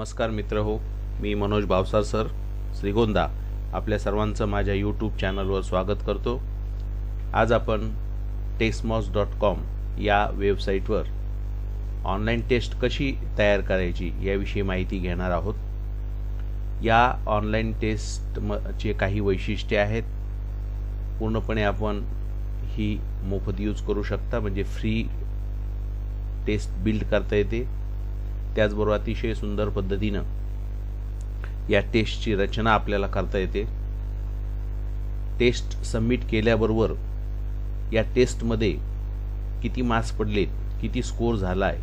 नमस्कार मित्र हो, मी मनोज भावसार सर श्रीगोंदा आपल्या सर्वांचं माझ्या यूट्यूब चॅनलवर स्वागत करतो। आज आपण testmoz.com या वेबसाईटवर ऑनलाईन टेस्ट कशी तयार करायची याविषयी माहिती घेणार आहोत। या ऑनलाईन टेस्टचे काही वैशिष्ट्ये आहेत। पूर्णपणे आपण ही मोफत यूज करू शकता, म्हणजे फ्री टेस्ट बिल्ड करता येते। त्याचबरोबर अतिशय सुंदर पद्धतीनं या टेस्टची रचना आपल्याला करता येते। टेस्ट सबमिट केल्याबरोबर या टेस्टमध्ये किती मार्क्स पडलेत, किती स्कोर झाला आहे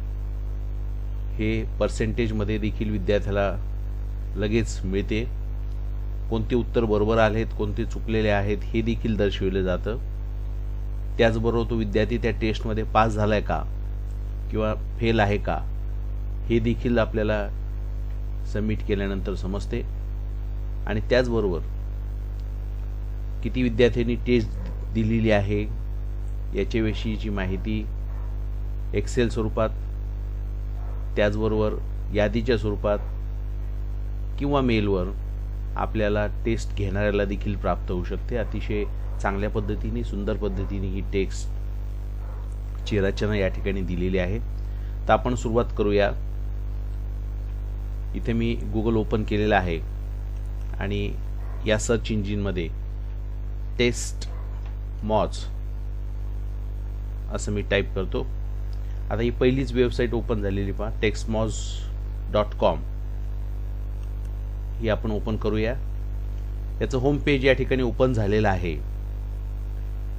हे पर्सेंटेजमध्ये देखील विद्यार्थ्याला लगेच मिळते। कोणते उत्तर बरोबर आलेत, कोणते चुकलेले आहेत हे देखील दर्शविले जातं। त्याचबरोबर तो विद्यार्थी त्या टेस्टमध्ये पास झाला आहे का किंवा फेल आहे का हे देखील आपल्याला सबमिट केल्यानंतर समजते। आणि त्याचबरोबर किती विद्यार्थ्यांनी टेस्ट दिलेली आहे याच्याविषयीची माहिती एक्सेल स्वरूपात, त्याचबरोबर यादीच्या स्वरूपात किंवा मेलवर आपल्याला टेस्ट घेणाऱ्याला देखील प्राप्त होऊ शकते। अतिशय चांगल्या पद्धतीने, सुंदर पद्धतीने ही टेस्टची रचना या ठिकाणी दिलेली आहे। तर आपण सुरुवात करूया। इथे मी गुगल ओपन केलेलं आहे आणि या सर्च इंजिनमध्ये टेस्टमॉज असं मी टाईप करतो। आता ही पहिलीच वेबसाईट ओपन झालेली पहा, testmoz.com ही आपण ओपन करूया। याचं होम पेज या ठिकाणी ओपन झालेलं आहे।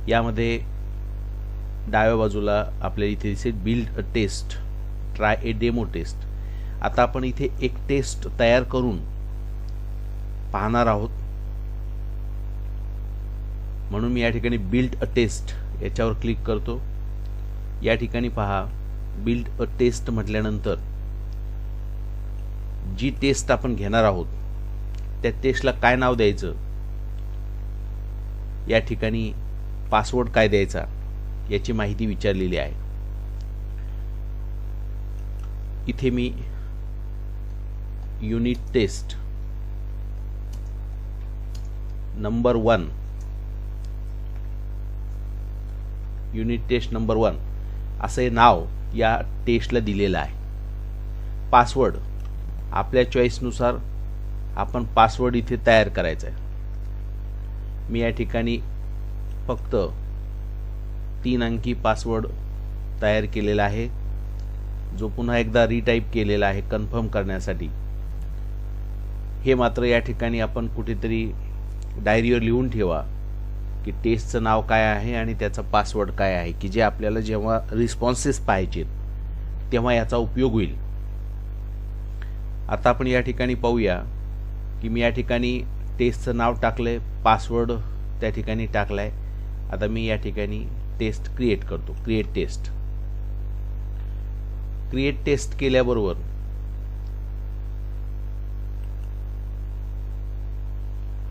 यामध्ये डाव्या बाजूला आपल्याला इथे दिसेल build a test, try a demo test. आता आपण इथे एक टेस्ट तयार करून पाहणार आहोत, म्हणून मी या ठिकाणी बिल्ड अ टेस्ट याच्यावर क्लिक करतो। या ठिकाणी पहा, बिल्ड अ टेस्ट म्हटल्यानंतर जी टेस्ट आपण घेणार आहोत त्या टेस्टला काय नाव द्यायचं, या ठिकाणी पासवर्ड काय द्यायचा याची माहिती विचारलेली आहे। इथे मी unit test number 1 unit test number 1 असे नाव या टेस्टला दिलेलं आहे। पासवर्ड आपल्या चॉईसनुसार आपण पासवर्ड इथे तयार करायचा आहे। मी या ठिकाणी फक्त 3 अंकी पासवर्ड तयार केलेला आहे, जो पुन्हा एकदा रिटाईप केलेला आहे कन्फर्म करण्यासाठी। हे मात्र या ठिकाणी आपण कुठेतरी डायरीवर लिहून ठेवा की टेस्टचं नाव काय आहे आणि त्याचा पासवर्ड काय आहे, की जे आपल्याला जेव्हा रिस्पॉन्सेस पाहिजेत तेव्हा याचा उपयोग होईल। आता आपण या ठिकाणी पाहूया की मी या ठिकाणी टेस्टचं नाव टाकलंय, पासवर्ड त्या ठिकाणी टाकलाय। आता मी या ठिकाणी टेस्ट क्रिएट करतो, क्रिएट टेस्ट। क्रिएट टेस्ट केल्याबरोबर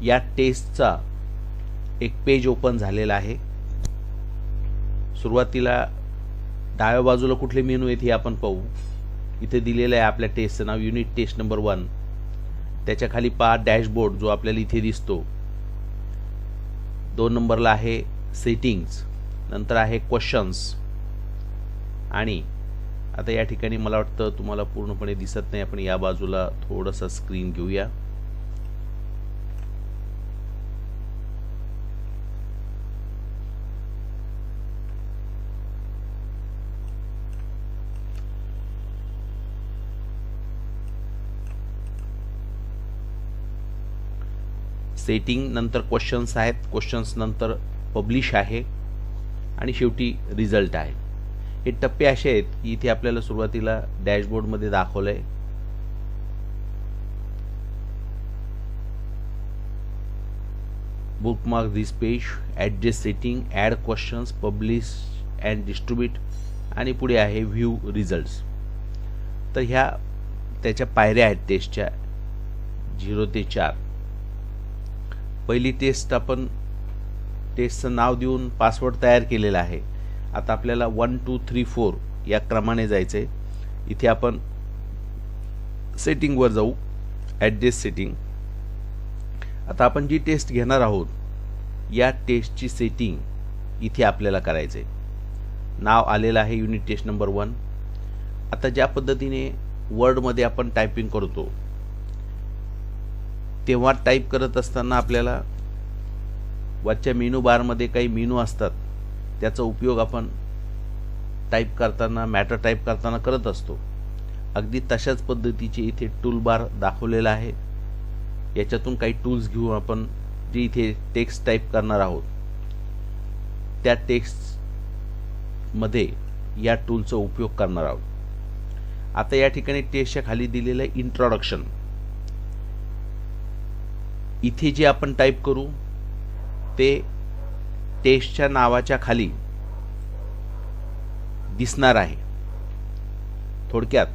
या टेस्टचा एक पेज ओपन झालेला आहे। सुरुवातीला डाव्या बाजूला कुठले मेनू आहेत हे आपण पाहू। इथे दिलेलं आहे आपल्या टेस्टचं नाव युनिट टेस्ट नंबर 1। त्याच्या खाली पहा डॅशबोर्ड जो आपल्याला इथे दिसतो। 2 नंबरला आहे सेटिंग्स, नंतर आहे क्वेश्चन्स। आणि आता या ठिकाणी मला वाटतं तुम्हाला पूर्णपणे दिसत नाही, आपण या बाजूला थोडंसं स्क्रीन घेऊया। सेटिंग नंतर क्वेश्चन्स आहेत, क्वेश्चन्स नंतर पब्लिश आहे आणि शेवटी रिझल्ट आहे। हे टप्पे असे आहेत की इथे आपल्याला सुरुवातीला डॅशबोर्डमध्ये दाखवलंय। Bookmark this page, adjust setting, add questions, publish and distribute आणि पुढे आहे व्ह्यू रिझल्ट्स। तर ह्या त्याच्या पायऱ्या आहेत टेस्टच्या 0 ते 4। पहिली टेस्ट आपण टेस्टचं नाव देऊन पासवर्ड तयार केलेला आहे। आता आपल्याला 1 2 3 4 या क्रमाने जायचे। इथे आपण सेटिंगवर जाऊ, ॲडजस्ट सेटिंग. आता आपण जी टेस्ट घेणार आहोत या टेस्टची सेटिंग इथे आपल्याला करायचं आहे. नाव आलेलं आहे युनिट टेस्ट नंबर 1. आता ज्या पद्धतीने वर्डमध्ये आपण टायपिंग करतो तेव्हा टाईप करत असताना आपल्याला वरच्या मेनू बारमध्ये काही मेनू असतात, त्याचा उपयोग आपण टाईप करताना मॅटर टाईप करताना करत असतो. अगदी तशाच पद्धतीचे इथे टूल बार दाखवलेला आहे. याच्यातून काही टूल्स घेऊन आपण जे इथे टेक्स्ट टाईप करणार आहोत त्या टेक्स्टमध्ये या टूलचा उपयोग करणार आहोत. आता या ठिकाणी टेक्स्टच्या खाली दिलेलं आहे इंट्रोडक्शन. इथे जे आपण टाईप करू ते टेक्स्टच्या नावाच्या खाली दिसणार आहे. थोडक्यात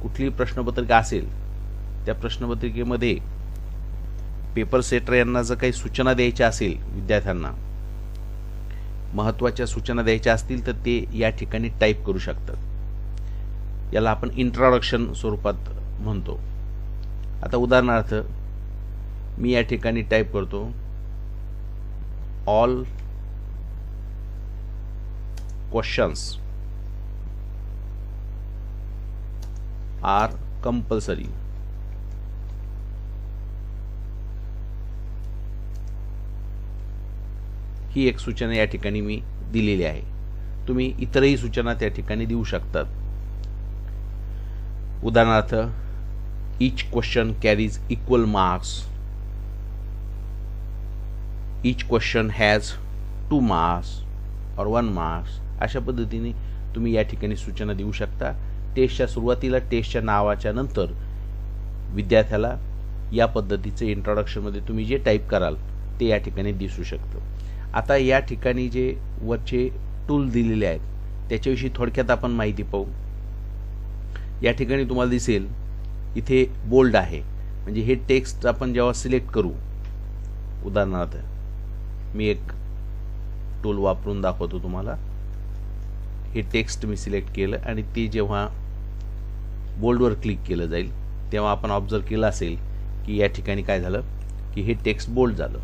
कुठलीही प्रश्नपत्रिका असेल त्या प्रश्नपत्रिकेमध्ये पेपर सेटर यांना जर काही सूचना द्यायच्या असेल, विद्यार्थ्यांना महत्त्वाच्या सूचना द्यायच्या असतील तर ते या ठिकाणी टाईप करू शकतात. याला आपण इंट्रोडक्शन स्वरूपात म्हणतो. आता उदाहरणार्थ मी या ठिकाणी टाईप करतो, ऑल क्वेश्चन्स आर कंपल्सरी. ही एक सूचना या ठिकाणी मी दिलेली आहे. तुम्ही इतरही सूचना त्या ठिकाणी देऊ शकतात. उदाहरणार्थ each question carries equal marks, each question has 2 marks or 1 marks. अशा पद्धतीने तुम्ही या ठिकाणी सूचना देऊ शकता. टेस्टच्या सुरुवातीला टेस्टच्या नावाच्या नंतर विद्यार्थ्याला या पद्धतीचे इंट्रोडक्शनमध्ये तुम्ही जे टाईप कराल ते या ठिकाणी दिसू शकतं. आता या ठिकाणी जे वरचे टूल दिलेले आहेत त्याच्याविषयी थोडक्यात आपण माहिती पाहू. या ठिकाणी तुम्हाला दिसेल इथे बोल्ड आहे, म्हणजे हे टेक्स्ट आपण जेव्हा सिलेक्ट करू, उदाहरणार्थ मी एक टूल वापरून दाखवतो तुम्हाला. हे टेक्स्ट मी सिलेक्ट केलं आणि ते जेव्हा बोल्डवर क्लिक केलं जाईल तेव्हा आपण ऑब्झर्व केलं असेल की या ठिकाणी काय झालं की हे टेक्स्ट बोल्ड झालं.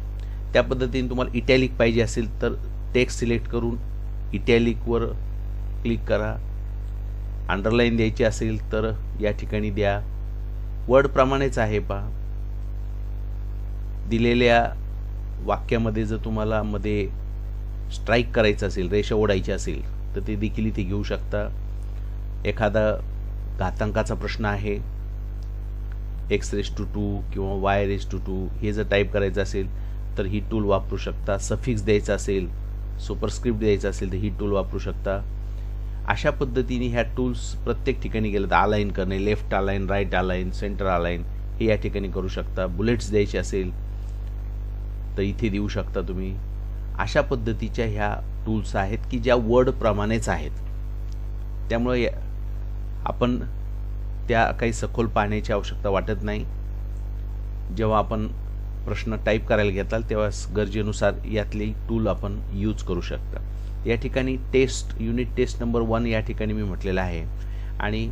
त्या पद्धतीने तुम्हाला इटॅलिक पाहिजे असेल तर टेक्स्ट सिलेक्ट करून इटॅलिकवर क्लिक करा. अंडरलाईन द्यायची असेल तर या ठिकाणी द्या. वर्डप्रमाणेच आहे पहा. दिलेल्या वाक्यामध्ये जर तुम्हाला मध्ये स्ट्राईक करायचं असेल, रेषा ओढायची असेल तर ते देखील इथे घेऊ शकता. एखादा घातांकाचा प्रश्न आहे, x⁻² किंवा y⁻², हे जर टाईप करायचं असेल तर ही टूल वापरू शकता. सफिक्स द्यायचा असेल, सुपरस्क्रिप्ट द्यायचा असेल तर ही टूल वापरू शकता. अशा पद्धतीने ह्या टूल्स प्रत्येक ठिकाणी गेलं तर अलाइन करणे, left align, right align, centre align हे या ठिकाणी करू शकता. बुलेट्स द्यायचे असेल तर इथे देऊ शकता तुम्ही. अशा पद्धतीच्या ह्या टूल्स आहेत की ज्या वर्डप्रमाणेच आहेत. त्यामुळे आपण त्या काही सखोल पाहण्याची आवश्यकता वाटत नाही. जेव्हा आपण प्रश्न टाईप करायला घेताल तेव्हा गरजेनुसार यातले टूल आपण यूज करू शकता. या ठिकाणी टेस्ट युनिट टेस्ट नंबर 1 या ठिकाणी मी म्हटलेलं आहे आणि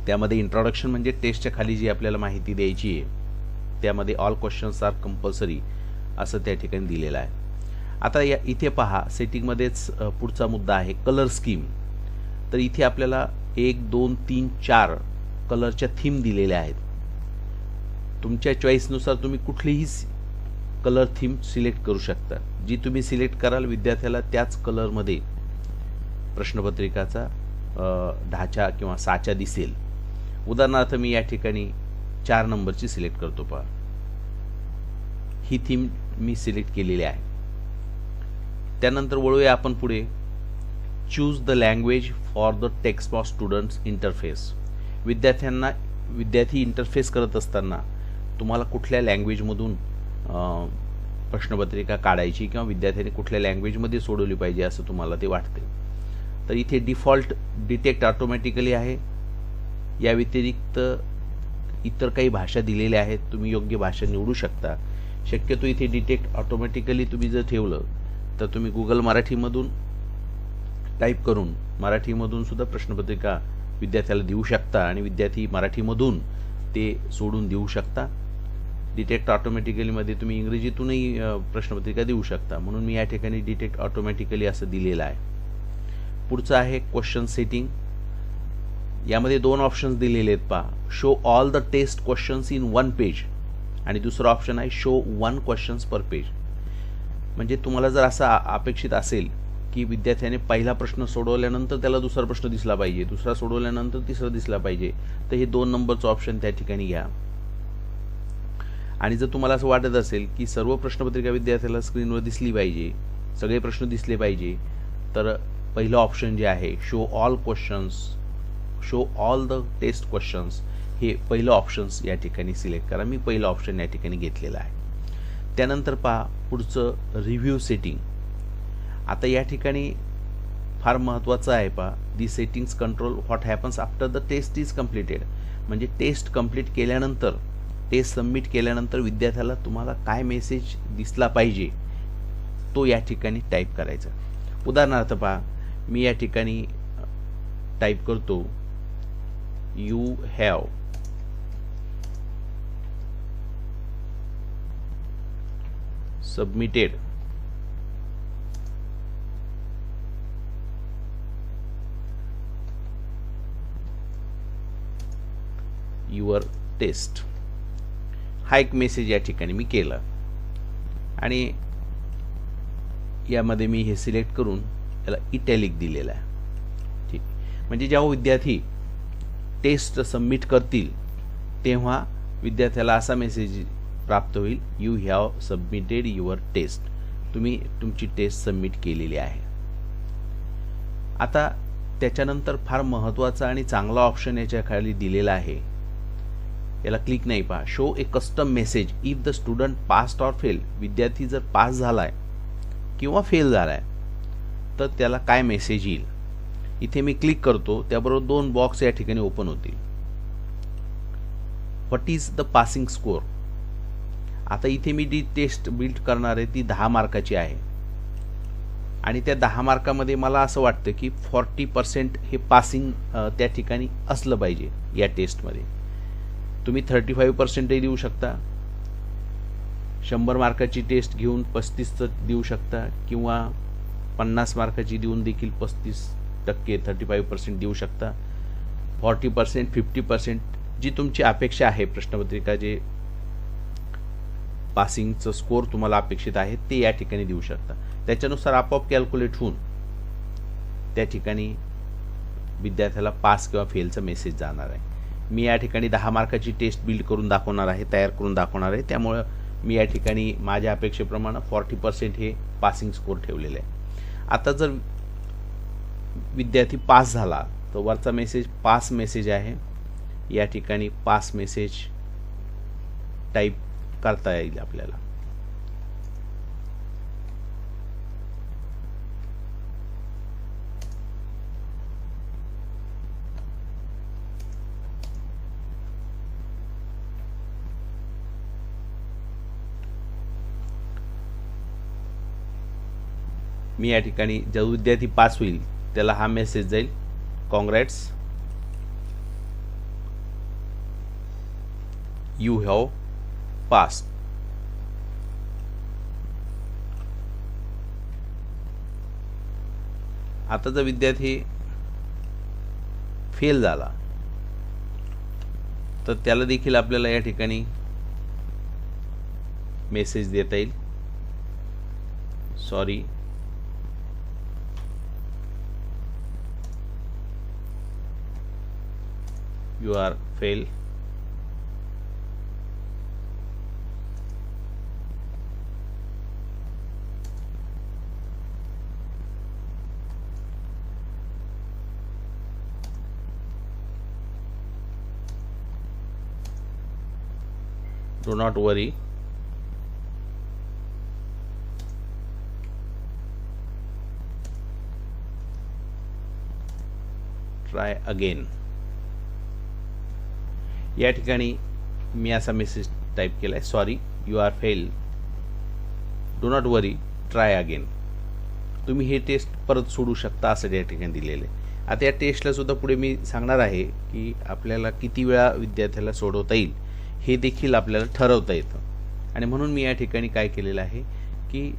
त्यामध्ये इंट्रोडक्शन म्हणजे टेस्टच्या खाली जी आपल्याला माहिती द्यायची आहे त्यामध्ये ऑल क्वेश्चन्स आर कंपल्सरी असं त्या ठिकाणी दिलेलं आहे. आता या इथे पहा, सेटिंगमध्येच पुढचा मुद्दा आहे कलर स्कीम. तर इथे आपल्याला 1, 2, 3, 4 कलरच्या थीम दिलेल्या आहेत. तुमच्या चॉईसनुसार तुम्ही कुठलीही कलर थीम सिलेक्ट करू शकता. जी तुम्ही सिलेक्ट कराल विद्यार्थ्याला त्याच कलरमध्ये प्रश्नपत्रिकाचा ढाचा किंवा साचा दिसेल. उदाहरणार्थ मी या ठिकाणी 4 नंबरची सिलेक्ट करतो. पहा, ही थीम मी सिलेक्ट केलेली आहे. त्यानंतर वळूया आपण पुढे. Choose the language for the text for students interface. विद्यार्थी इंटरफेस करत असताना तुम्हाला कुठल्या लँग्वेजमधून प्रश्नपत्रिका काढायची किंवा विद्यार्थ्यांनी कुठल्या लँग्वेजमध्ये सोडवली पाहिजे असं तुम्हाला ते वाटते. तर इथे डिफॉल्ट डिटेक्ट ऑटोमॅटिकली आहे. या व्यतिरिक्त इतर काही भाषा दिलेल्या आहेत, तुम्ही योग्य भाषा निवडू शकता. शक्यतो इथे डिटेक्ट ऑटोमॅटिकली तुम्ही जर ठेवलं तर तुम्ही गुगल मराठीमधून टाईप करून मराठीमधून सुद्धा प्रश्नपत्रिका विद्यार्थ्याला देऊ शकता आणि विद्यार्थी मराठीमधून ते सोडून देऊ शकता. डिटेक्ट ऑटोमॅटिकलीमध्ये तुम्ही इंग्रजीतूनही प्रश्नपत्रिका देऊ शकता, म्हणून मी या ठिकाणी डिटेक्ट ऑटोमॅटिकली असं दिलेलं आहे. पुढचं आहे क्वेश्चन सेटिंग. यामध्ये 2 ऑप्शन्स दिलेले आहेत पहा. Show all the test questions in 1 page आणि दुसरं ऑप्शन आहे शो 1 क्वेश्चन्स पर पेज. म्हणजे तुम्हाला जर असं अपेक्षित असेल की विद्यार्थ्याने पहिला प्रश्न सोडवल्यानंतर त्याला दुसरा प्रश्न दिसला पाहिजे, दुसरा सोडवल्यानंतर तिसरा दिसला पाहिजे, तर हे 2 नंबरचं ऑप्शन त्या ठिकाणी घ्या. आणि जर तुम्हाला असं वाटत असेल की सर्व प्रश्नपत्रिका विद्यार्थ्याला स्क्रीनवर दिसली पाहिजे, सगळे प्रश्न दिसले पाहिजे, तर पहिलं ऑप्शन जे आहे show all questions, show all the test questions, हे पहिलं ऑप्शन्स या ठिकाणी सिलेक्ट करा. मी पहिलं ऑप्शन या ठिकाणी घेतलेलं आहे. त्यानंतर पहा पुढचं रिव्ह्यू सेटिंग. आता या ठिकाणी फार महत्त्वाचं आहे पहा. The settings control what happens after the test is completed. म्हणजे टेस्ट कंप्लीट केल्यानंतर, टेस्ट सबमिट केल्यानंतर विद्यार्थ्याला तुम्हाला काय मेसेज दिसला पाहिजे तो या ठिकाणी टाईप करायचा. उदाहरणार्थ पहा, मी या ठिकाणी टाईप करतो you have submitted your test. हा एक मेसेज या ठिकाणी मी केला आणि यामध्ये मी हे सिलेक्ट करून याला इटॅलिक दिलेला आहे. ठीक, म्हणजे जेव्हा विद्यार्थी टेस्ट सबमिट करतील तेव्हा विद्यार्थ्याला असा मेसेज प्राप्त होईल, you have submitted your test. तुम्ही तुमची टेस्ट सबमिट केलेली आहे. आता त्याच्यानंतर फार महत्त्वाचा आणि चांगला ऑप्शन याच्या खाली दिलेला आहे. याला क्लिक नाही पहा. Show A custom message if the student passed or fail. विद्यार्थी जर पास झालाय किंवा फेल झालाय तर त्याला काय मेसेज येईल. इथे मी क्लिक करतो, त्याबरोबर 2 बॉक्स या ठिकाणी ओपन होतील. What is the passing score. आता इथे मी जी टेस्ट बिल्ड करणार आहे ती 10 मार्काची आहे आणि त्या 10 मार्कामध्ये मला असं वाटतं की 40% हे पासिंग त्या ठिकाणी असलं पाहिजे या टेस्टमध्ये. तुम्ही 35% देऊ शकता, 100 मार्काची टेस्ट घेऊन 35 देऊ शकता किंवा 50 मार्काची देऊन देखील 35% 35% देऊ शकता. 40% 50% जी तुमची अपेक्षा आहे, प्रश्नपत्रिका जे पासिंगचं स्कोअर तुम्हाला अपेक्षित आहे ते या ठिकाणी देऊ शकता. त्याच्यानुसार आपोआप कॅल्क्युलेट होऊन त्या ठिकाणी विद्यार्थ्याला पास किंवा फेलचा मेसेज जाणार आहे. मी या ठिकाणी 10 मार्काची टेस्ट बिल्ड करून दाखवणार आहे, तयार करून दाखवणार आहे. त्यामुळं मी या ठिकाणी माझ्या अपेक्षेप्रमाणे 40% हे पासिंग स्कोअर ठेवलेलं आहे. आता जर विद्यार्थी पास झाला तर वरचा मेसेज पास मेसेज आहे, या ठिकाणी पास मेसेज टाईप करता येईल आपल्याला. मी या ठिकाणी जो विद्यार्थी पास होईल त्याला हा मेसेज जाईल, कॉंग्रॅट्स यू हॅव पास. आता जर विद्यार्थी फेल झाला तर त्याला देखील आपल्याला या ठिकाणी मेसेज देता येईल, sorry you are fail. Do not worry. Try again. या ठिकाणी मी असा मेसेज टाईप केला आहे, sorry you are fail, do not worry, try again. तुम्ही हे टेस्ट परत सोडू शकता असं या ठिकाणी दिलेलं आहे. आता या टेस्टला सुद्धा पुढे मी सांगणार आहे की आपल्याला किती वेळा विद्यार्थ्याला सोडवता येईल हे देखील आपल्याला ठरवता येतं. आणि म्हणून मी या ठिकाणी काय केलेलं आहे की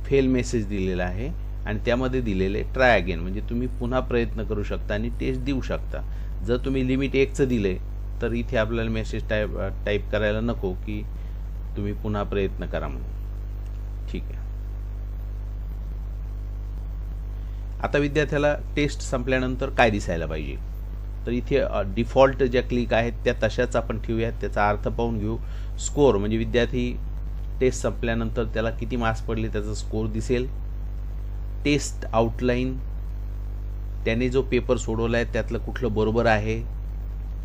फेल मेसेज दिलेला आहे आणि त्यामध्ये दिलेले ट्राय अगेन, म्हणजे तुम्ही पुन्हा प्रयत्न करू शकता आणि टेस्ट देऊ शकता. जर तुम्ही लिमिट 1चं दिले तर इथे आपल्याला मेसेज टाईप करायला नको की तुम्ही पुन्हा प्रयत्न करा म्हणून. ठीक आहे. आता विद्यार्थ्याला टेस्ट संपल्यानंतर काय दिसायला पाहिजे, तर इथे डिफॉल्ट ज्या क्लिक आहेत त्या तशाच आपण ठेवूयात. त्याचा अर्थ पाहून घेऊ. स्कोअर म्हणजे विद्यार्थी टेस्ट संपल्यानंतर त्याला किती मार्क्स पडले त्याचा स्कोअर दिसेल. टेस्ट आउटलाईन, त्याने जो पेपर सोडवला आहे त्यातलं कुठलं बरोबर आहे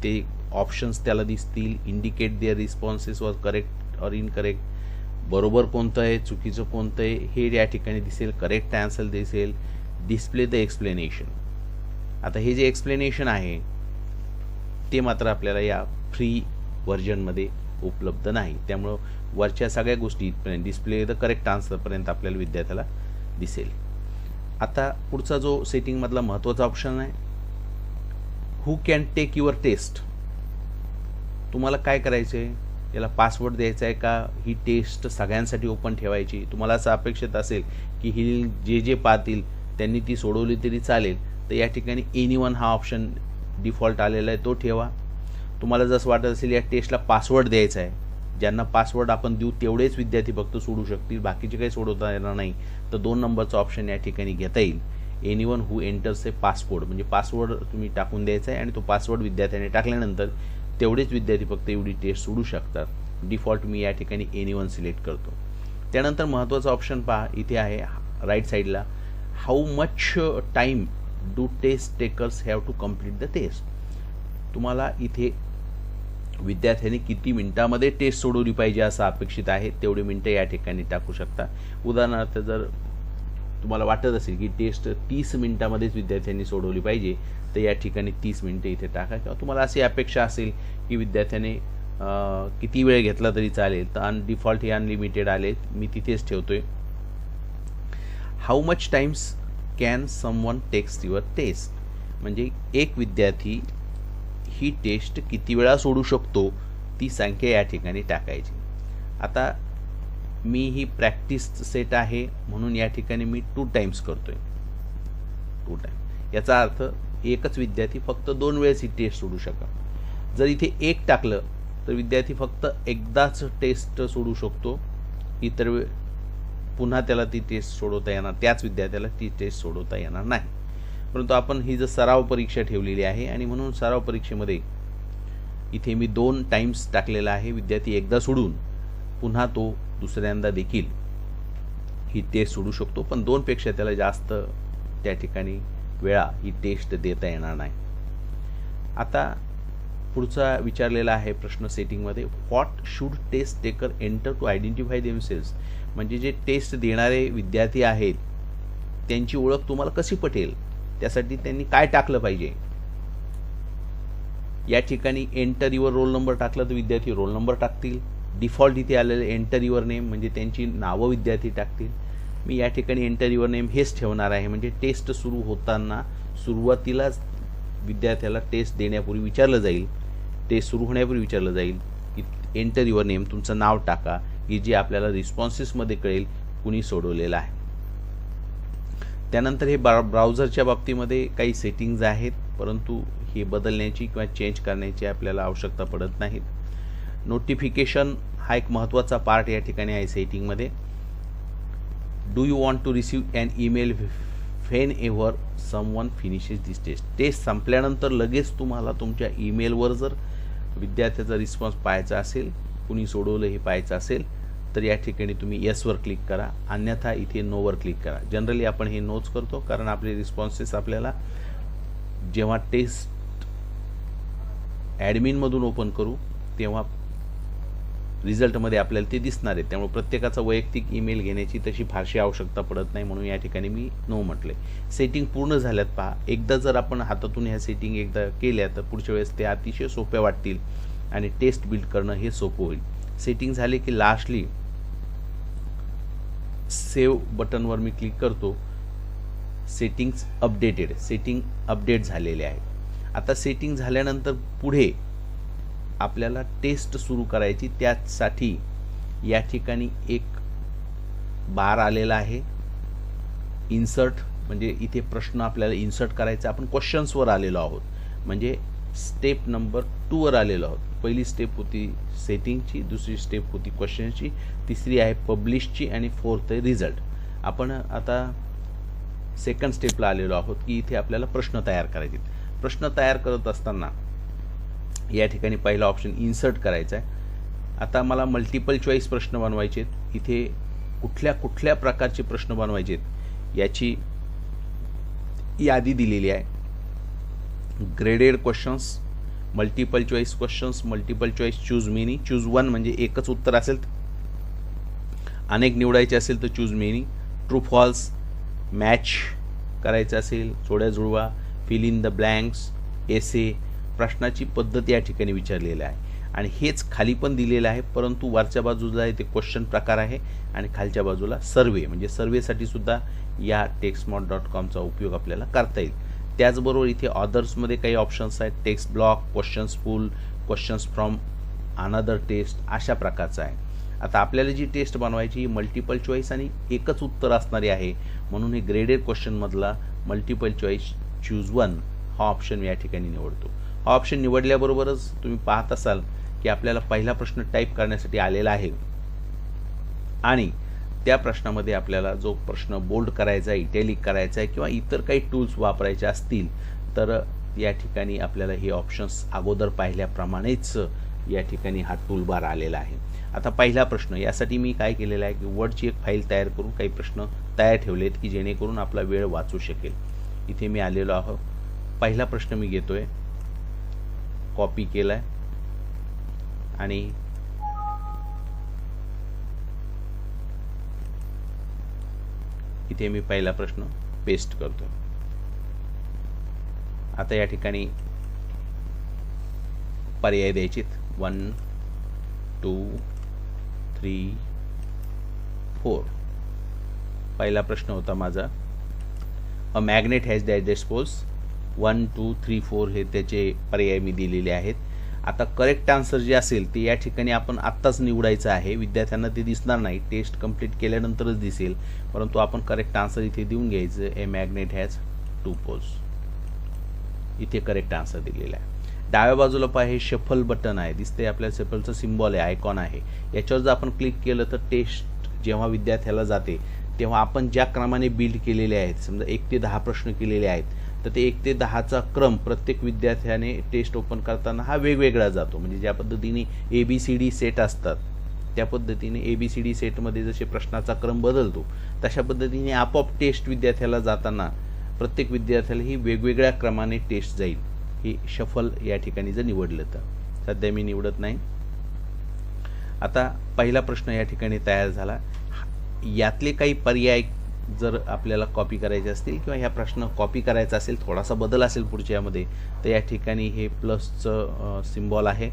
ते ऑप्शन्स त्याला दिसतील. Indicate their responses was correct or incorrect, बरोबर कोणतं आहे चुकीचं कोणतं आहे हे या ठिकाणी दिसेल. करेक्ट आन्सर दिसेल. Display the explanation. आता हे जे एक्सप्लेनेशन आहे ते मात्र आपल्याला या फ्री व्हर्जनमध्ये उपलब्ध नाही, त्यामुळं वरच्या सगळ्या गोष्टी डिस्प्ले द करेक्ट आन्सरपर्यंत आपल्याला विद्यार्थ्याला दिसेल. आता पुढचा जो सेटिंगमधला महत्त्वाचा ऑप्शन आहे, who can take your test. तुम्हाला काय करायचं आहे, याला पासवर्ड द्यायचा आहे का ही टेस्ट सगळ्यांसाठी ओपन ठेवायची. तुम्हाला असं अपेक्षित असेल की ही जे पाहतील त्यांनी ती सोडवली तरी चालेल, तर या ठिकाणी एनीवन हा ऑप्शन डिफॉल्ट आलेला आहे तो ठेवा. तुम्हाला जसं वाटत असेल या टेस्टला पासवर्ड द्यायचा आहे, ज्यांना पासवर्ड आपण देऊ तेवढेच विद्यार्थी फक्त सोडू शकतील, बाकीचे काही सोडवता येणार नाही, तर 2 नंबरचा ऑप्शन या ठिकाणी घेता येईल. Anyone who enters a password, म्हणजे पासवर्ड तुम्ही टाकून द्यायचा आहे आणि तो पासवर्ड विद्यार्थ्याने टाकल्यानंतर तेवढेच विद्यार्थी फक्त एवढी टेस्ट सोडू शकतात. डिफॉल्ट मी या ठिकाणी एनीवन सिलेक्ट करतो. त्यानंतर महत्त्वाचा ऑप्शन पहा इथे आहे राईट साईडला, how much time do test takers have to complete the test. तुम्हाला इथे विद्यार्थ्यांनी किती मिनिटामध्ये टेस्ट सोडवली पाहिजे असं अपेक्षित आहे तेवढे मिनटं या ठिकाणी टाकू शकता. उदाहरणार्थ जर तुम्हाला वाटत असेल की टेस्ट 30 मिनिटामध्येच विद्यार्थ्यांनी सोडवली पाहिजे तर या ठिकाणी 30 मिनिटं इथे टाका. किंवा तुम्हाला अशी अपेक्षा असेल की विद्यार्थ्याने किती वेळ घेतला तरी चालेल तर डिफॉल्ट हे अनलिमिटेड आले, मी तिथेच ठेवतोय. How much times can someone takes your test, म्हणजे एक विद्यार्थी ही टेस्ट किती वेळा सोडू शकतो ती संख्या या ठिकाणी टाकायची. आता मी ही प्रॅक्टिस सेट आहे म्हणून या ठिकाणी मी 2 टाइम्स करतोय. 2 टाइम याचा अर्थ एकच विद्यार्थी फक्त 2 वेळेस ही टेस्ट सोडू शकतो. जर इथे 1 टाकलं तर विद्यार्थी फक्त एकदाच टेस्ट सोडू शकतो, इतर वेळ पुन्हा त्याला ती टेस्ट सोडवता येणार, त्याच विद्यार्थ्याला ती टेस्ट सोडवता येणार नाही. परंतु आपण ही जर सराव परीक्षा ठेवलेली आहे आणि म्हणून सराव परीक्षेमध्ये इथे मी 2 टाइम्स टाकलेला आहे. विद्यार्थी एकदा सोडून पुन्हा तो दुसऱ्यांदा देखील ही टेस्ट सोडू शकतो, पण 2 पेक्षा त्याला जास्त त्या ठिकाणी वेळा ही टेस्ट देता येणार नाही. आता पुढचा विचारलेला आहे प्रश्न सेटिंगमध्ये, what should test taker enter to identify themselves, म्हणजे जे टेस्ट देणारे विद्यार्थी आहेत त्यांची ओळख तुम्हाला कशी पटेल, त्यासाठी त्यांनी काय टाकलं पाहिजे. या ठिकाणी एंटर युअर रोल नंबर टाकलं तर विद्यार्थी रोल नंबर टाकतील. डिफॉल्ट इथे आलेलं एंटर युअर नेम म्हणजे त्यांची नावं विद्यार्थी टाकतील. मी या ठिकाणी एंटर युअर नेम हेच ठेवणार आहे, म्हणजे टेस्ट सुरू होताना सुरुवातीलाच विद्यार्थ्याला टेस्ट देण्यापूर्वी विचारलं जाईल, टेस्ट सुरू होण्यापूर्वी विचारलं जाईल की एंटर युअर नेम, तुमचं नाव टाका, की जे आपल्याला रिस्पॉन्सेसमध्ये कळेल कुणी सोडवलेलं आहे. त्यानंतर हे ब्राउझरच्या बाबतीमध्ये काही सेटिंग्ज आहेत, परंतु हे बदलण्याची किंवा चेंज करण्याची आपल्याला आवश्यकता पडत नाहीत. नोटिफिकेशन हा एक महत्त्वाचा पार्ट या ठिकाणी आहे सेटिंगमध्ये. Do you want to receive an email whenever someone finishes this test. Test संपल्यानंतर लगेच तुम्हाला तुमच्या ईमेलवर जर विद्यार्थ्याचा रिस्पॉन्स पाहायचा असेल, कुणी सोडवलं हे पाहायचं असेल तर या ठिकाणी तुम्ही येसवर क्लिक करा, अन्यथा इथे नोवर क्लिक करा. जनरली आपण हे नोच करतो कारण आपले रिस्पॉन्सेस आपल्याला जेव्हा टेस्ट ॲडमिनमधून ओपन करू तेव्हा रिझल्टमध्ये आपल्याला ते दिसणार आहे, त्यामुळे प्रत्येकाचा वैयक्तिक ईमेल घेण्याची तशी फारशी आवश्यकता पडत नाही, म्हणून या ठिकाणी मी नो म्हटले. सेटिंग पूर्ण झाल्यात पहा. एकदा जर आपण हातातून ह्या सेटिंग एकदा केल्या तर पुढच्या वेळेस ते अतिशय सोप्या वाटतील आणि टेस्ट बिल्ड करणं हे सोपं होईल. सेटिंग झाले की लास्टली सेव्ह बटनवर मी क्लिक करतो. सेटिंग्स अपडेटेड, सेटिंग अपडेट झालेले आहेत. आता सेटिंग झाल्यानंतर पुढे आपल्याला टेस्ट सुरू करायची. त्यासाठी या ठिकाणी एक बार आलेला आहे, इन्सर्ट, म्हणजे इथे प्रश्न आपल्याला इन्सर्ट करायचा. आपण क्वेश्चन्सवर आलेलो आहोत, म्हणजे स्टेप नंबर 2 वर आलेलो आहोत. पहिली स्टेप होती सेटिंगची, दुसरी स्टेप होती क्वेश्चनची, तिसरी आहे पब्लिशची आणि फोर्थ आहे रिझल्ट. आपण आता सेकंड स्टेपला आलेलो आहोत की इथे आपल्याला प्रश्न तयार करायचे. प्रश्न तयार करत असताना या ठिकाणी पहिला ऑप्शन इन्सर्ट करायचा आहे. आता मला मल्टिपल चॉईस प्रश्न बनवायचे आहेत. इथे कुठल्या कुठल्या प्रकारचे प्रश्न बनवायचे आहेत याची यादी दिलेली आहे. Graded questions, multiple choice questions, multiple choice choose many, choose one म्हणजे एकच उत्तर असेल, अनेक निवडायचे असेल तर choose many, true false, match करायचं असेल, जोड्या जुळवा, fill in the blanks, essay. प्रश्नाची पद्धत या ठिकाणी विचारलेली आहे आणि हेच खाली पण दिलेलं आहे, परंतु वरच्या बाजूला ते क्वेश्चन प्रकार आहे आणि खालच्या बाजूला सर्वे, म्हणजे सर्वेसाठी सुद्धा या TextMod.com चा उपयोग आपल्याला करता येईल. त्याचबरोबर इथे ऑदर्समध्ये काही ऑप्शन्स आहेत, text block, questions pool, questions from another test, अशा प्रकारचं आहे. आता आपल्याला जी टेस्ट बनवायची ही मल्टिपल चॉईस आणि एकच उत्तर असणारी आहे, म्हणून हे ग्रेडेड क्वेश्चनमधला मल्टिपल चॉईस चूज वन हा ऑप्शन या ठिकाणी निवडतो. हा ऑप्शन निवडल्याबरोबरच तुम्ही पाहत असाल की आपल्याला पहिला प्रश्न टाईप करण्यासाठी आलेला आहे आणि त्या प्रश्नामध्ये आपल्याला जो प्रश्न बोल्ड करायचा आहे, इटॅलिक करायचा आहे किंवा इतर काही टूल्स वापरायचे असतील तर या ठिकाणी आपल्याला हे ऑप्शन्स अगोदर पाहिल्याप्रमाणेच या ठिकाणी हा टूल बार आलेला आहे. आता पहिला प्रश्न, यासाठी मी काय केलेलं आहे की वर्डची एक फाईल तयार करून काही प्रश्न तयार ठेवलेत की जेणेकरून आपला वेळ वाचू शकेल. इथे मी आलेलो आहो. पहिला प्रश्न मी घेतोय, कॉपी केलाय आणि इथे मी पहिला प्रश्न पेस्ट करतो. आता या ठिकाणी पर्याय द्यायचे 1 2 3 4. पहिला प्रश्न होता माझा, a magnet has dash dash poles. 1 2 3 4 हे त्याचे पर्याय मी दिलेले आहेत. आता करेक्ट आन्सर जे असेल ते या ठिकाणी आपण आत्ताच निवडायचं आहे. विद्यार्थ्यांना ते दिसणार नाही, टेस्ट कंप्लीट केल्यानंतरच दिसेल, परंतु आपण करेक्ट आन्सर इथे देऊन घ्यायचं. ए मॅग्नेट हॅज 2 पोल्स, इथे करेक्ट आन्सर दिलेला आहे. डाव्या बाजूला पहा, हे शफल बटन आहे, दिसते आपल्याला शफलचं सिम्बॉल आहे, आयकॉन आहे. याच्यावर जर आपण क्लिक केलं तर टेस्ट जेव्हा विद्यार्थ्याला जाते तेव्हा आपण ज्या क्रमाने बिल्ड केलेले आहेत, समजा 1 ते 10 प्रश्न केलेले आहेत, तर ते 1 ते 10चा क्रम प्रत्येक विद्यार्थ्याने टेस्ट ओपन करताना हा वेगवेगळा जातो. म्हणजे ज्या पद्धतीने ABCD सेट असतात त्या पद्धतीने ABCD सेटमध्ये जसे प्रश्नाचा क्रम बदलतो तशा पद्धतीने आपोआप टेस्ट विद्यार्थ्याला जाताना प्रत्येक विद्यार्थ्याला ही वेगवेगळ्या क्रमाने टेस्ट जाईल. हे शफल या ठिकाणी जर निवडलं तर, सध्या मी निवडत नाही. आता पहिला प्रश्न या ठिकाणी तयार झाला. यातले काही पर्याय जर आपल्याला कॉपी करायचे असतील किंवा ह्या प्रश्न कॉपी करायचा असेल, थोडासा बदल असेल पुढच्या यामध्ये, तर या ठिकाणी हे प्लसचं सिम्बॉल आहे.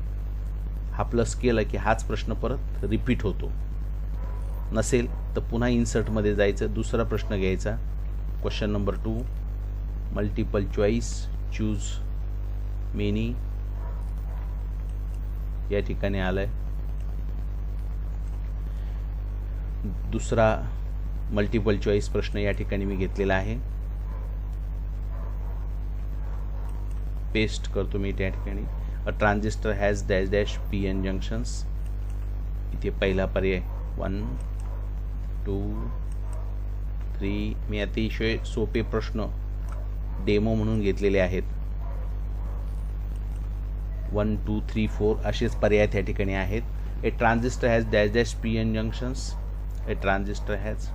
हा प्लस केलं की हाच प्रश्न परत रिपीट होतो. नसेल तर पुन्हा इन्सर्टमध्ये जायचं, दुसरा प्रश्न घ्यायचा, question number 2, multiple choice choose many, या ठिकाणी आलंय. दुसरा मल्टिपल चॉईस प्रश्न या ठिकाणी मी घेतलेला आहे, पेस्ट करतो मी त्या ठिकाणी. A transistor has dash dash PN junctions, इथे पहिला पर्याय 1 2 3. मी अतिशय सोपे प्रश्न डेमो म्हणून घेतलेले आहेत. 1 2 3 4 असेच पर्याय त्या ठिकाणी आहेत. A transistor has dash dash PN junctions, a transistor has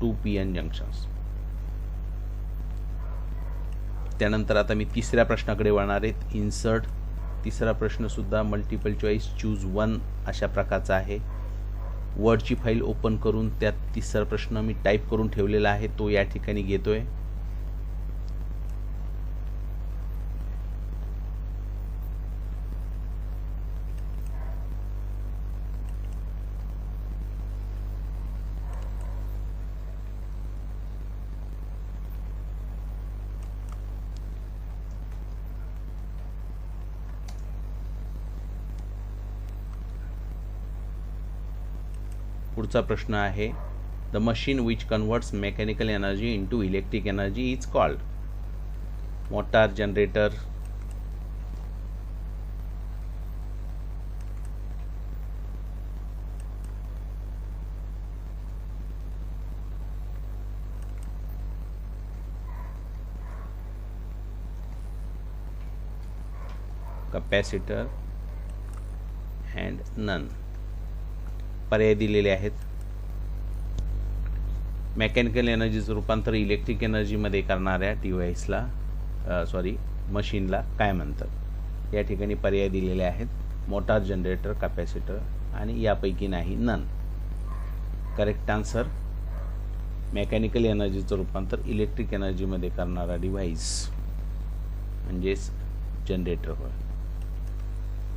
2 PN junctions. त्यानंतर आता मी तिसऱ्या प्रश्नाकडे वळणार आहे, इन्सर्ट. तिसरा प्रश्न सुद्धा मल्टिपल चॉईस चूज 1 अशा प्रकारचा आहे. वर्डची फाईल ओपन करून त्यात तिसरा प्रश्न मी टाईप करून ठेवलेला आहे, तो या ठिकाणी घेतोय. पुढचा प्रश्न आहे, the machine which converts mechanical energy into electric energy is called. Motor, generator, capacitor and none. पर्याय दिलेले आहेत. मेकॅनिकल एनर्जीचं रूपांतर इलेक्ट्रिक एनर्जीमध्ये करणाऱ्या डिव्हाइसला मशीनला काय म्हणतात. या ठिकाणी पर्याय दिलेले आहेत, मोटार, जनरेटर, कॅपॅसिटर आणि यापैकी नाही नन. करेक्ट आन्सर, मेकॅनिकल एनर्जीचं रूपांतर इलेक्ट्रिक एनर्जीमध्ये करणारा डिव्हाइस म्हणजेच जनरेटर होय.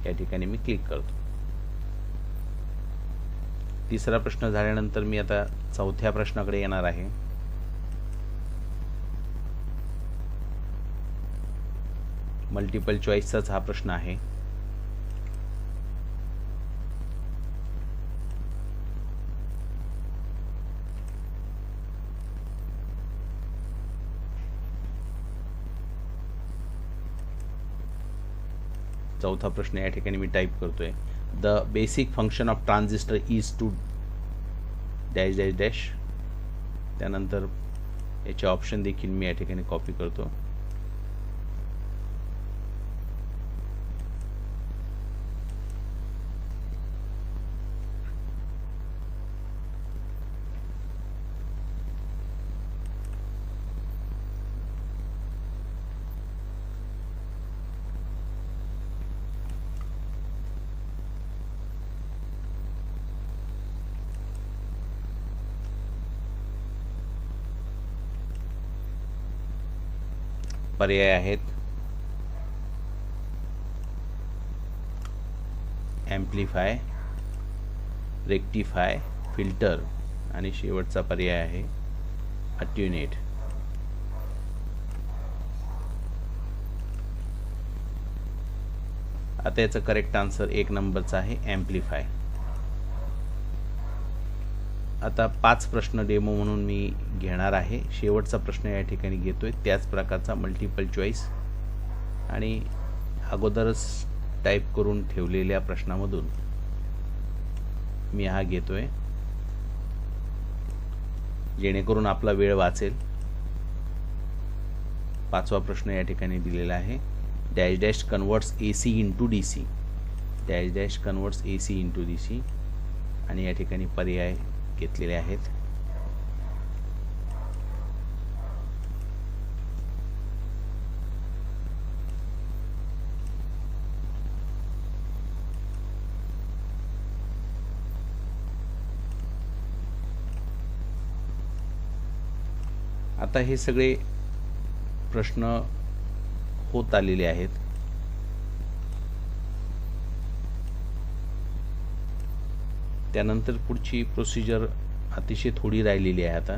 या ठिकाणी मी क्लिक करतो. तिसरा प्रश्न झाल्यानंतर मी आता चौथ्या प्रश्नाकडे येणार आहे. मल्टिपल चॉईसचाच हा प्रश्न आहे. चौथा प्रश्न या ठिकाणी मी टाईप करतोय. The basic function of transistor is to dash dash dash. त्यानंतर याचे ऑप्शन देखील मी या ठिकाणी कॉपी करतो. पर्याय आहेत ॲम्प्लिफाय, रेक्टिफाय, फिल्टर आणि शेवटचा पर्याय आहे अट्युनेट. आता याचं करेक्ट आन्सर 1 नंबरचा आहे ॲम्प्लिफाय. आता 5 प्रश्न डेमो म्हणून मी घेणार आहे. शेवटचा प्रश्न या ठिकाणी घेतोय त्याच प्रकारचा मल्टिपल चॉईस आणि अगोदरच टाईप करून ठेवलेल्या प्रश्नामधून मी हा घेतोय जेणेकरून आपला वेळ वाचेल. 5वा प्रश्न या ठिकाणी दिलेला आहे, dash dash converts AC into DC. Dash dash converts AC into DC आणि या ठिकाणी पर्याय घेतलेले आहेत. आता हे सगळे प्रश्न होत आलेले आहेत. त्यानंतर पुढची प्रोसिजर अतिशय थोडी राहिलेली आहे. आता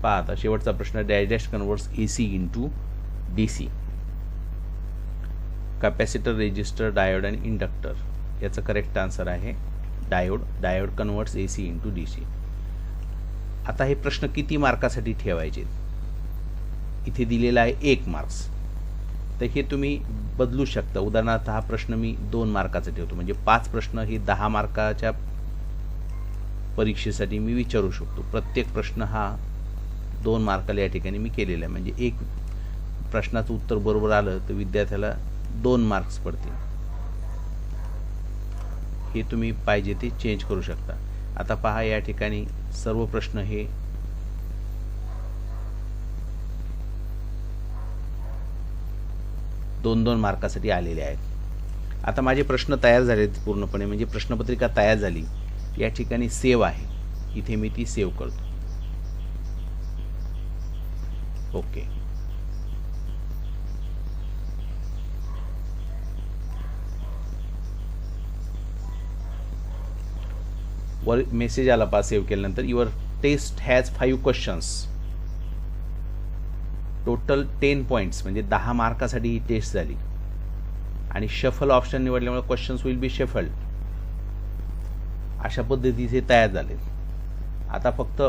पहा, आता शेवटचा प्रश्न, dash dash converts AC into DC. Capacitor, resistor, diode आणि इंडक्टर. याचं करेक्ट आन्सर आहे diode. Diode converts AC into DC. आता हे प्रश्न किती मार्कासाठी ठेवायचे? इथे दिलेला आहे 1 मार्क्स. तर हे तुम्ही बदलू शकता. उदाहरणार्थ हा प्रश्न मी 2 मार्काचा ठेवतो, म्हणजे 5 प्रश्न हे 10 मार्काच्या परीक्षेसाठी मी विचारू शकतो. प्रत्येक प्रश्न हा 2 मार्काला या ठिकाणी मी केलेला आहे. म्हणजे एक प्रश्नाचं उत्तर बरोबर आलं तर विद्यार्थ्याला 2 मार्क्स पडतील. हे तुम्ही पाहिजे ते चेंज करू शकता. आता पहा, या ठिकाणी सर्व प्रश्न हे दोन मार्कासाठी आलेले आहेत. आता माझे प्रश्न तयार झाले पूर्णपणे, म्हणजे प्रश्नपत्रिका तयार झाली. या ठिकाणी सेव्ह आहे, इथे मी ती सेव्ह करतो. ओके. वर मेसेज आला पहा सेव्ह केल्यानंतर, your test has 5 questions, total 10 points, म्हणजे 10 मार्कासाठी ही टेस्ट झाली. आणि शफल ऑप्शन निवडल्यामुळे क्वेश्चन्स विल बी शफल्ड. अशा पद्धतीचे तयार झाले. आता फक्त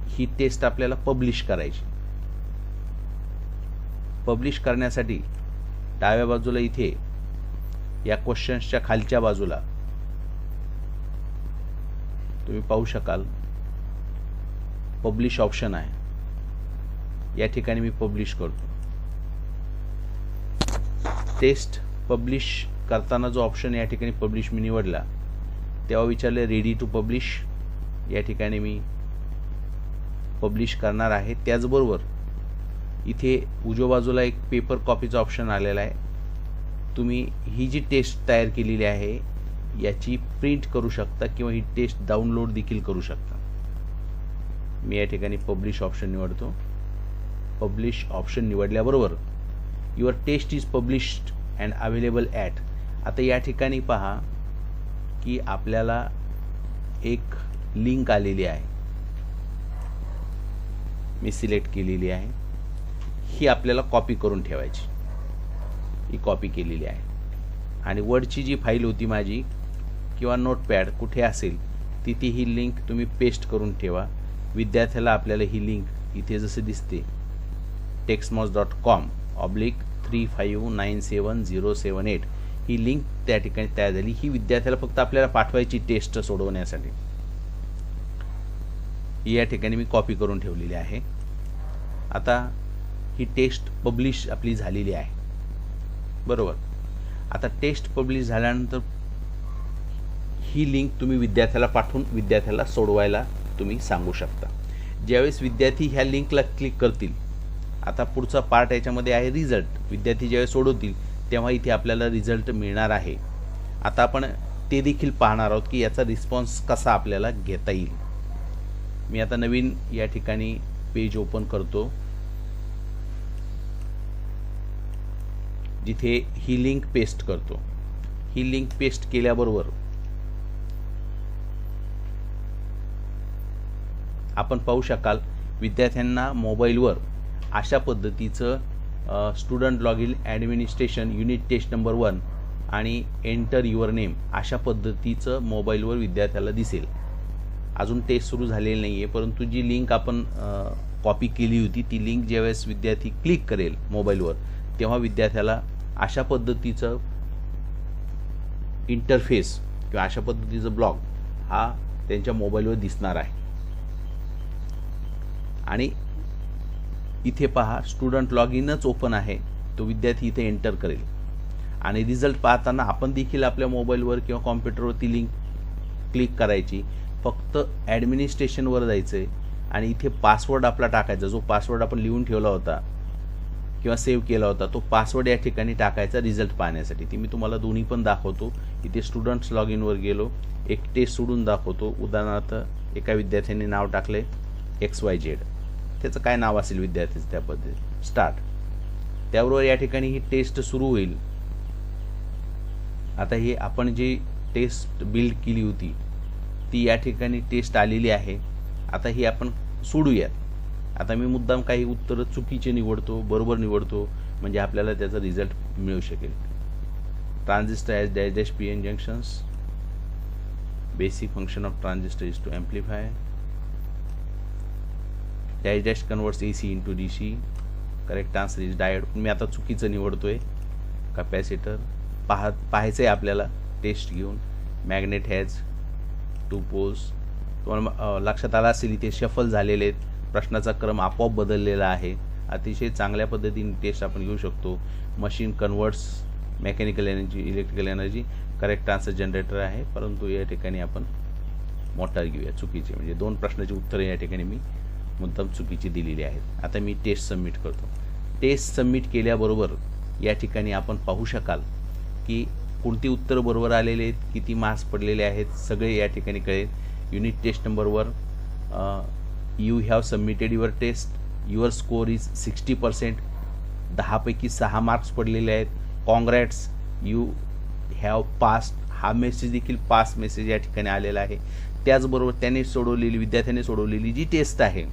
ही टेस्ट आपल्याला पब्लिश करायची. पब्लिश करण्यासाठी डाव्या बाजूला इथे या क्वेश्चन्सच्या खालच्या बाजूला तुम्ही पाहू शकाल पब्लिश ऑप्शन आहे. या ठिकाणी मी पब्लिश करतो. टेस्ट पब्लिश करताना जो ऑप्शन या ठिकाणी पब्लिश मी निवडला तेव्हा विचारले रेडी टू पब्लिश. या ठिकाणी मी पब्लिश करणार आहे. त्याचबरोबर इथे उजव्या बाजूला एक पेपर कॉपीचा ऑप्शन आलेला आहे. तुम्ही ही जी टेस्ट तयार केलेली आहे याची प्रिंट करू शकता किंवा ही टेस्ट डाउनलोड देखील करू शकता. मी या ठिकाणी पब्लिश ऑप्शन निवडतो. पब्लिश ऑप्शन निवडल्याबरोबर your test is published and available at. आता या ठिकाणी पहा की आपल्याला एक लिंक आलेली आहे. मी सिलेक्ट केलेली आहे. ही आपल्याला कॉपी करून ठेवायची. ही कॉपी केलेली आहे आणि वर्डची जी फाईल होती माझी किंवा नोटपॅड कुठे असेल तिथे ही लिंक तुम्ही पेस्ट करून ठेवा. विद्यार्थ्याला आपल्याला ही लिंक इथे जसे दिसते textmoz.com/3597078 ही लिंक त्या ठिकाणी तयार झाली. ही विद्यार्थ्याला फक्त आपल्याला पाठवायची टेस्ट सोडवण्यासाठी. या ठिकाणी मी कॉपी करून ठेवलेली आहे. आता ही टेस्ट पब्लिश आपली झालेली आहे. बरोबर. आता टेस्ट पब्लिश झाल्यानंतर ही लिंक तुम्ही विद्यार्थ्याला पाठवून विद्यार्थ्याला सोडवायला तुम्ही सांगू शकता. ज्यावेळेस विद्यार्थी ह्या लिंकला क्लिक करतील, आता पुढचा पार्ट याच्यामध्ये आहे रिझल्ट. विद्यार्थी ज्यावेळेस सोडवतील तेव्हा इथे आपल्याला रिझल्ट मिळणार आहे. आता आपण ते देखील पाहणार आहोत की याचा रिस्पॉन्स कसा आपल्याला घेता येईल. मी आता नवीन या ठिकाणी पेज ओपन करतो जिथे ही लिंक पेस्ट करतो. ही लिंक पेस्ट केल्याबरोबर आपण पाहू शकाल विद्यार्थ्यांना मोबाईलवर अशा पद्धतीचं student log in administration unit test number 1 आणि एंटर युअर नेम अशा पद्धतीचं मोबाईलवर विद्यार्थ्याला दिसेल. अजून टेस्ट सुरू झालेली नाही आहे, परंतु जी लिंक आपण कॉपी केली होती ती लिंक ज्यावेळेस विद्यार्थी क्लिक करेल मोबाईलवर तेव्हा विद्यार्थ्याला अशा पद्धतीचं इंटरफेस किंवा अशा पद्धतीचं ब्लॉग हा त्यांच्या मोबाईलवर दिसणार आहे. आणि इथे पहा स्टुडंट लॉग इनच ओपन आहे. तो विद्यार्थी इथे एंटर करेल आणि रिझल्ट पाहताना आपण देखील आपल्या मोबाईलवर किंवा कॉम्प्युटरवर ती लिंक क्लिक करायची. फक्त ॲडमिनिस्ट्रेशनवर जायचं आहे आणि इथे पासवर्ड आपला टाकायचा. जो पासवर्ड आपण लिहून ठेवला होता किंवा सेव्ह केला होता तो पासवर्ड या ठिकाणी टाकायचा रिझल्ट पाहण्यासाठी. ती मी तुम्हाला दोन्ही पण दाखवतो. इथे स्टुडंट्स लॉग इनवर गेलो, एक टेस्ट सोडून दाखवतो. उदाहरणार्थ एका विद्यार्थ्याने नाव टाकले XYZ. त्याचं काय नाव असेल विद्यार्थ्याचं त्या पद्धतीने स्टार्ट. त्याबरोबर या ठिकाणी ही टेस्ट सुरू होईल. आता ही आपण जी टेस्ट बिल्ड केली होती ती या ठिकाणी टेस्ट आलेली आहे. आता ही आपण सोडूयात. आता मी मुद्दाम काही उत्तरं चुकीचे निवडतो, बरोबर निवडतो, म्हणजे आपल्याला त्याचा रिझल्ट मिळू शकेल. Transistor has dash dash PN junctions. Basic function of transistor is to amplify. Dash dash converts AC into DC. Correct answer is diode. मी आता चुकीचं निवडतोय. कॅपॅसिटर पाहायचं आहे आपल्याला टेस्ट घेऊन. Magnet has 2 poles. तुम्हाला लक्षात आला असेल इथे शफल झालेले आहेत. प्रश्नाचा क्रम आपोआप बदललेला आहे. अतिशय चांगल्या पद्धतीने टेस्ट आपण घेऊ शकतो. Machine converts mechanical energy electrical energy. Correct answer generator आहे, परंतु या ठिकाणी आपण मोटार घेऊया. चुकीचे म्हणजे 2 प्रश्नाची उत्तरं या ठिकाणी मी मुद्दाम चुकीची दिलेली आहेत. आता मी टेस्ट सबमिट करतो. टेस्ट सबमिट केल्याबरोबर या ठिकाणी आपण पाहू शकाल की कोणती उत्तरं बरोबर आलेले आहेत, किती मार्क्स पडलेले आहेत, सगळे या ठिकाणी कळेल. युनिट टेस्ट नंबरवर you have submitted your test. Your score is 60%. 10 पैकी 6 मार्क्स पडलेले आहेत. Congrats you have pass. हा मेसेज देखील पास मेसेज या ठिकाणी आलेला आहे. त्याचबरोबर विद्यार्थ्याने सोडवलेली जी टेस्ट आहे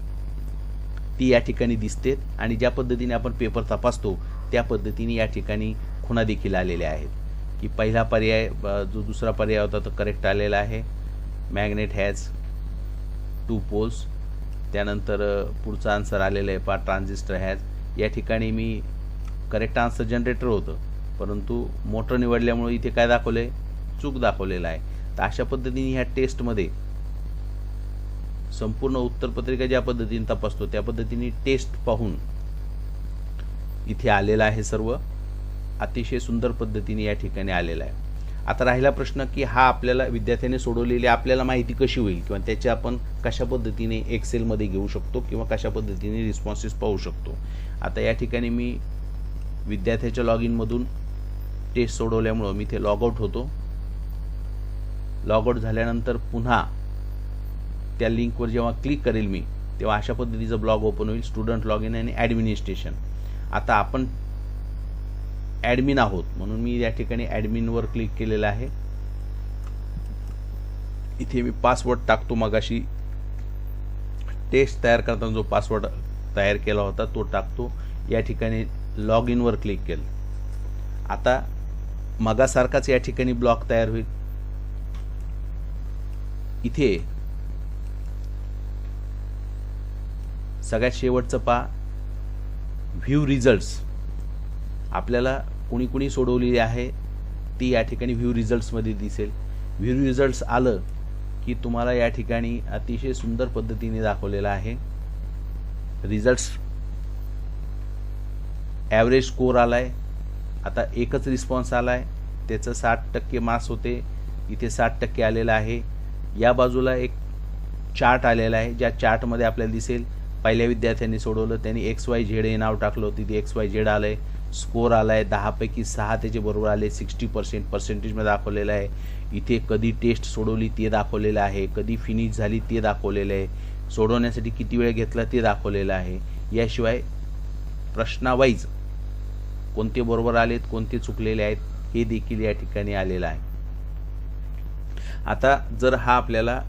ती या ठिकाणी दिसते आणि ज्या पद्धतीने आपण पेपर तपासतो त्या पद्धतीने या ठिकाणी खुणा देखील आलेल्या आहेत की पहिला पर्याय जो दुसरा पर्याय होता तो करेक्ट आलेला आहे. Magnet has 2 poles. त्यानंतर पुढचा आन्सर आलेला आहे ट्रान्झिस्टर हॅज. या ठिकाणी मी करेक्ट आन्सर जनरेटर होतं, परंतु मोटर निवडल्यामुळे इथे काय दाखवलं आहे, चूक दाखवलेलं आहे. तर अशा पद्धतीने ह्या टेस्टमध्ये संपूर्ण उत्तरपत्रिका ज्या पद्धतीने तपासतो त्या पद्धतीने टेस्ट पाहून इथे आलेला आहे. सर्व अतिशय सुंदर पद्धतीने या ठिकाणी आलेला आहे. आता राहिला प्रश्न की हा आपल्याला विद्यार्थ्याने सोडवलेली आपल्याला माहिती कशी होईल किंवा त्याची आपण कशा पद्धतीने एक्सेलमध्ये घेऊ शकतो किंवा कशा पद्धतीने रिस्पॉन्सेस पाहू शकतो. आता या ठिकाणी मी विद्यार्थ्याच्या लॉग इनमधून टेस्ट सोडवल्यामुळं मी ते लॉगआउट होतो. लॉगआउट झाल्यानंतर पुन्हा त्या लिंकवर जेव्हा क्लिक करेल मी तेव्हा अशा पद्धतीचा ब्लॉग ओपन होईल, स्टुडंट लॉग इन आणि ॲडमिनिस्ट्रेशन. आता आपण ॲडमिन आहोत म्हणून मी या ठिकाणी ॲडमिनवर क्लिक केलेलं आहे. इथे मी पासवर्ड टाकतो. मगाशी टेस्ट तयार करताना जो पासवर्ड तयार केला होता तो टाकतो. या ठिकाणी लॉग इनवर क्लिक केलं. आता मगासारखाच या ठिकाणी ब्लॉक तयार होईल. इथे सगळ्यात शेवटचं पहा, व्ह्यू रिझल्ट्स. आपल्याला कुणी कुणी सोडवलेली आहे ती या ठिकाणी व्ह्यू रिझल्ट्समध्ये दिसेल. व्ह्यू रिझल्ट्स आलं की तुम्हाला या ठिकाणी अतिशय सुंदर पद्धतीने दाखवलेलं आहे. रिझल्ट्स ॲव्हरेज स्कोर आला आहे. आता एकच रिस्पॉन्स आला आहे, त्याचं 60% मार्क्स होते, इथे 60% आलेलं आहे. या बाजूला एक चार्ट आलेला आहे, ज्या चार्टमध्ये आपल्याला दिसेल पहिल्या विद्यार्थ्यांनी सोडवलं, त्यांनी XYZ हे नाव टाकलं, तिथे XYZ आलं आहे. स्कोर आला आहे 10 पैकी 6 त्याचे बरोबर आले. 60% पर्सेंटेजमध्ये दाखवलेलं आहे. इथे कधी टेस्ट सोडवली ते दाखवलेलं आहे, कधी फिनिश झाली ते दाखवलेलं आहे, सोडवण्यासाठी किती वेळ घेतला ते दाखवलेलं आहे. याशिवाय प्रश्नावाईज कोणते बरोबर आलेत कोणते चुकलेले आहेत हे देखील या ठिकाणी आलेलं आहे. आता जर हा आपल्याला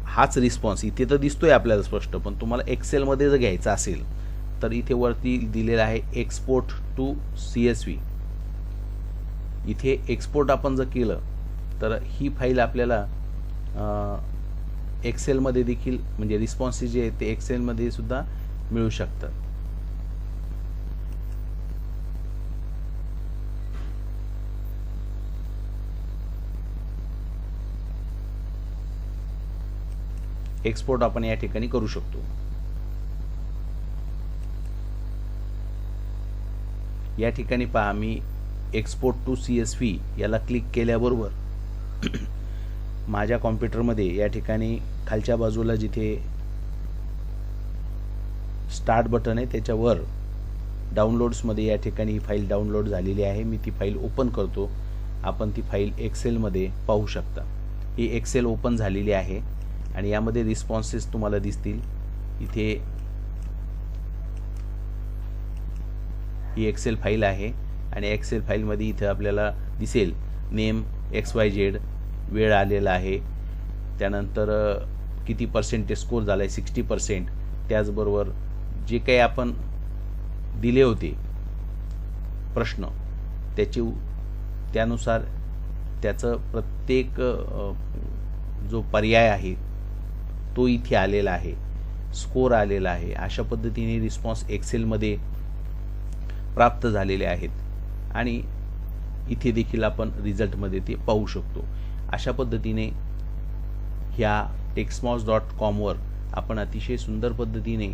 हाच रिस्पॉन्स इथे तर दिसतोय आपल्याला स्पष्ट, पण तुम्हाला एक्सेलमध्ये जर घ्यायचा असेल तर इथे वरती दिलेलं आहे एक्सपोर्ट टू CSV. इथे एक्सपोर्ट आपण जर केलं तर ही फाईल आपल्याला एक्सेलमध्ये देखील म्हणजे रिस्पॉन्सेस जे आहेत ते एक्सेलमध्ये सुद्धा मिळू शकतात. एक्सपोर्ट आपण या ठिकाणी करू शकतो. या ठिकाणी पहा, मी एक्सपोर्ट टू CSV याला क्लिक केल्याबरोबर माझ्या कॉम्प्युटरमध्ये या ठिकाणी खालच्या बाजूला जिथे स्टार्ट बटन आहे त्याच्यावर डाउनलोड्समध्ये या ठिकाणी ही फाईल डाउनलोड झालेली आहे. मी ती फाईल ओपन करतो. आपण ती फाईल एक्सेलमध्ये पाहू शकता. ही एक्सेल ओपन झालेली आहे आणि यामध्ये रिस्पॉन्सेस तुम्हाला दिसतील. इथे ही एक्सेल फाईल आहे आणि एक्सेल फाईलमध्ये इथे आपल्याला दिसेल नेम XYZ, वेळ आलेला आहे, त्यानंतर किती पर्सेंटेज स्कोर झाला आहे 60%. त्याचबरोबर जे काही आपण दिले होते प्रश्न त्यानुसार त्याचं प्रत्येक जो पर्याय आहे तो इथे आलेला आहे, स्कोर आलेला आहे. अशा पद्धतीने रिस्पॉन्स एक्सेलमध्ये प्राप्त झालेले आहेत आणि इथे देखील आपण रिझल्टमध्ये ते पाहू शकतो. अशा पद्धतीने ह्या techsmos.com वर आपण अतिशय सुंदर पद्धतीने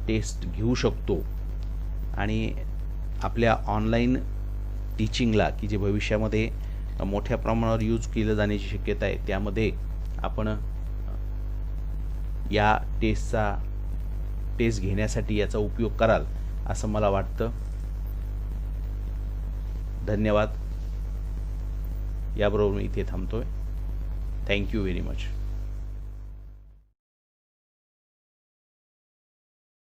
टेस्ट घेऊ शकतो आणि आपल्या ऑनलाईन टीचिंगला की जे भविष्यामध्ये मोठ्या प्रमाणावर यूज केलं जाण्याची शक्यता आहे त्यामध्ये आपण या टेस्ट घेण्यासाठी याचा उपयोग कराल असं मला वाटतं. धन्यवाद. याबरोबर मी इथे थांबतोय. Thank you very much.